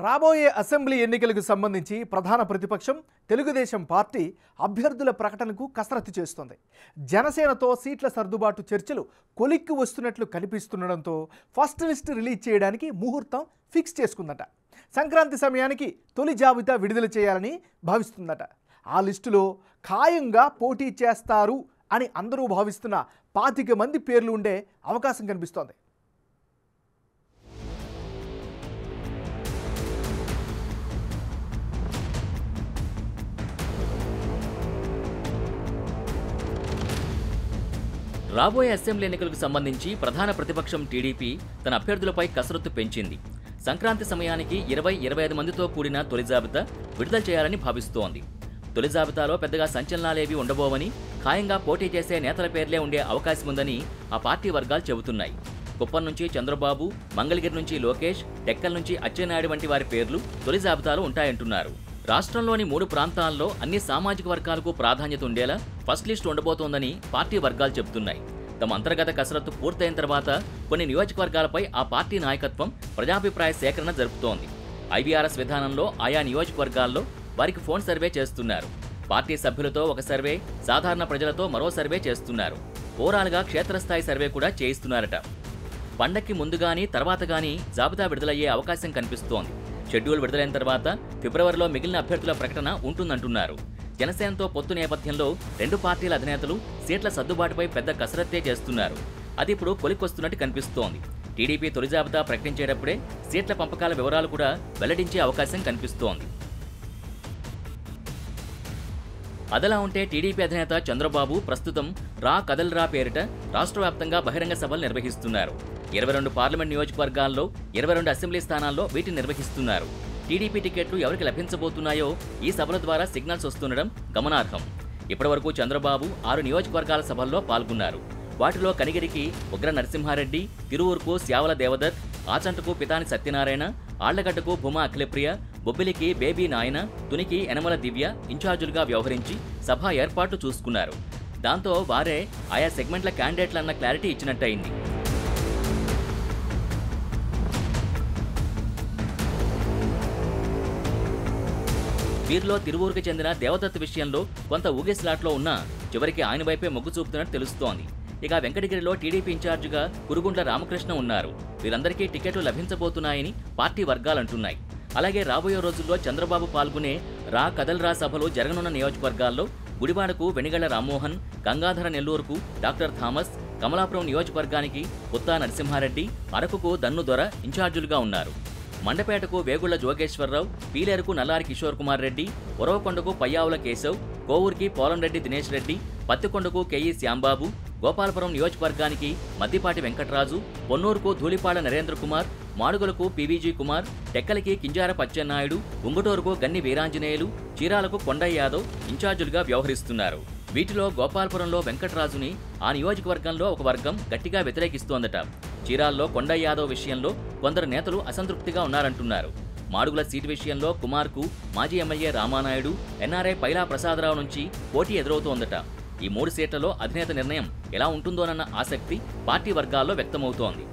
రాబోయే అసెంబ్లీ ఎన్నికలకు సంబంధించి ప్రధాన ప్రతిపక్షం తెలుగుదేశం పార్టీ అభ్యర్థుల ప్రకటనకు కసరత్తు చేస్తోంది. జనసేనతో సీట్ల సర్దుబాటు చర్చలు కొలిక్కి వస్తున్నట్లు కనిపిస్తుండడంతో ఫస్ట్ లిస్ట్ రిలీజ్ చేయడానికి ముహూర్తం ఫిక్స్ చేసుకుందట. సంక్రాంతి సమయానికి తొలి జాబితా విడుదల చేయాలని భావిస్తుందట. ఆ లిస్టులో ఖాయంగా పోటీ చేస్తారు అని అందరూ భావిస్తున్న 25 మంది పేర్లు ఉండే అవకాశం కనిపిస్తోంది. రాబోయే అసెంబ్లీ ఎన్నికలకు సంబంధించి ప్రధాన ప్రతిపక్షం టీడీపీ తన అభ్యర్థులపై కసరత్తు పెంచింది. సంక్రాంతి సమయానికి 20-25 మందితో కూడిన తొలి జాబితా విడుదల చేయాలని భావిస్తోంది. తొలి జాబితాలో పెద్దగా సంచలనాలేవీ ఉండబోవని, ఖాయంగా పోటీ చేసే నేతల పేర్లే ఉండే అవకాశం ఉందని ఆ పార్టీ వర్గాలు చెబుతున్నాయి. కుప్పం నుంచి చంద్రబాబు, మంగళగిరి నుంచి లోకేష్, టెక్కల్ నుంచి అచ్చెన్నాయుడు వంటి వారి పేర్లు తొలి జాబితాలో ఉంటాయంటున్నారు. రాష్ట్రంలోని 3 ప్రాంతాల్లో అన్ని సామాజిక వర్గాలకు ప్రాధాన్యత ఉండేలా ఫస్ట్ లిస్ట్ ఉండబోతోందని పార్టీ వర్గాలు చెబుతున్నాయి. తమ అంతర్గత కసరత్తు పూర్తయిన తర్వాత కొన్ని నియోజకవర్గాలపై ఆ పార్టీ నాయకత్వం ప్రజాభిప్రాయ సేకరణ జరుపుతోంది. ఐవీఆర్ఎస్ విధానంలో ఆయా నియోజకవర్గాల్లో వారికి ఫోన్ సర్వే చేస్తున్నారు. పార్టీ సభ్యులతో ఒక సర్వే, సాధారణ ప్రజలతో మరో సర్వే చేస్తున్నారు. ఓవరాల్గా క్షేత్రస్థాయి సర్వే కూడా చేయిస్తున్నారట. పండక్కి ముందుగాని తర్వాత గానీ జాబితా విడుదలయ్యే అవకాశం కనిపిస్తోంది. షెడ్యూల్ విడుదలైన తర్వాత ఫిబ్రవరిలో మిగిలిన అభ్యర్థుల ప్రకటన ఉంటుందంటున్నారు. జనసేనతో పొత్తు నేపథ్యంలో 2 పార్టీల అధినేతలు సీట్ల సర్దుబాటుపై పెద్ద కసరత్తే చేస్తున్నారు. అది ఇప్పుడు కొలికొస్తున్నట్టు కనిపిస్తోంది. టీడీపీ తొలి జాబితా ప్రకటించేటప్పుడే సీట్ల పంపకాల వివరాలు కూడా వెల్లడించే అవకాశం కనిపిస్తోంది. అదలా ఉంటే టీడీపీ అధినేత చంద్రబాబు ప్రస్తుతం రా కదల్రా పేరిట రాష్ట్ర వ్యాప్తంగా బహిరంగ సభలు నిర్వహిస్తున్నారు. 22 పార్లమెంట్ నియోజకవర్గాల్లో 22 అసెంబ్లీ స్థానాల్లో వీటిని నిర్వహిస్తున్నారు. టీడీపీ టికెట్లు ఎవరికి లభించబోతున్నాయో ఈ సభల ద్వారా సిగ్నల్స్ వస్తుండడం గమనార్హం. ఇప్పటివరకు చంద్రబాబు 6 నియోజకవర్గాల సభల్లో పాల్గొన్నారు. వాటిలో కనిగిరికి ఉగ్ర నరసింహారెడ్డి, తిరువూరుకు శ్యావల దేవదత్, ఆచంటకు పితాని సత్యనారాయణ, ఆళ్లగడ్డకు భూమా అఖిలప్రియ, బొబ్బిలికి బేబీ నాయన, తునికి యనమల దివ్య ఇన్ఛార్జులుగా వ్యవహరించి సభ ఏర్పాట్లు చూసుకున్నారు. దాంతో వారే ఆయా సెగ్మెంట్ల క్యాండిడేట్లన్న క్లారిటీ ఇచ్చినట్టయింది. వీరిలో తిరువూరుకు చెందిన దేవదత్ విషయంలో కొంత ఊగిసలాట్లో ఉన్నా చివరికి ఆయన వైపే మొగ్గు చూపుతున్నట్టు తెలుస్తోంది. ఇక వెంకటగిరిలో టీడీపీ ఇన్ఛార్జిగా కురుగుండ్ల రామకృష్ణ ఉన్నారు. వీరందరికీ టికెట్లు లభించబోతున్నాయని పార్టీ వర్గాలంటున్నాయి. అలాగే రాబోయే రోజుల్లో చంద్రబాబు పాల్గొనే రా కదల్రా సభలు జరగనున్న నియోజకవర్గాల్లో గుడివాడకు వెనిగళ్ల రామ్మోహన్, గంగాధర నెల్లూరుకు డాక్టర్ థామస్, కమలాపురం నియోజకవర్గానికి పుత్తా నరసింహారెడ్డి, అరకుకు దన్ను దొర ఇన్ఛార్జులుగా ఉన్నారు. మండపేటకు వేగుళ్ల జోగేశ్వరరావు, పీలేరుకు నల్లారి కిషోర్ కుమార్ రెడ్డి, ఒరవకొండకు పయ్యావుల కేశవ్, కోవూరుకి పోలంరెడ్డి దినేష్ రెడ్డి, పత్తికొండకు కేఈ శ్యాంబాబు, గోపాలపురం నియోజకవర్గానికి మద్దిపాటి వెంకటరాజు, పొన్నూరుకు ధూళిపాడ నరేంద్ర కుమార్, మాడుగులకు పీవీజీ కుమార్, టెక్కలికి కింజార పచ్చెన్నాయుడు, ఉంగుటూరుకు గన్ని వీరాంజనేయులు, చీరాలకు కొండయ్య యాదవ్ ఇన్ఛార్జులుగా వ్యవహరిస్తున్నారు. వీటిలో గోపాలపురంలో వెంకటరాజుని ఆ నియోజకవర్గంలో ఒక వర్గం గట్టిగా వ్యతిరేకిస్తోందట. చీరాల్లో కొండయ్య యాదవ్ విషయంలో కొందరు నేతలు అసంతృప్తిగా ఉన్నారంటున్నారు. మాడుగుల సీటు విషయంలో కుమార్కు మాజీ ఎమ్మెల్యే రామానాయుడు, ఎన్ఆర్ఐ పైలా ప్రసాదరావు నుంచి పోటీ ఎదురవుతోందట. ఈ 3 సీట్లలో అధినేత నిర్ణయం ఎలా ఉంటుందోనన్న ఆసక్తి పార్టీ వర్గాల్లో వ్యక్తమవుతోంది.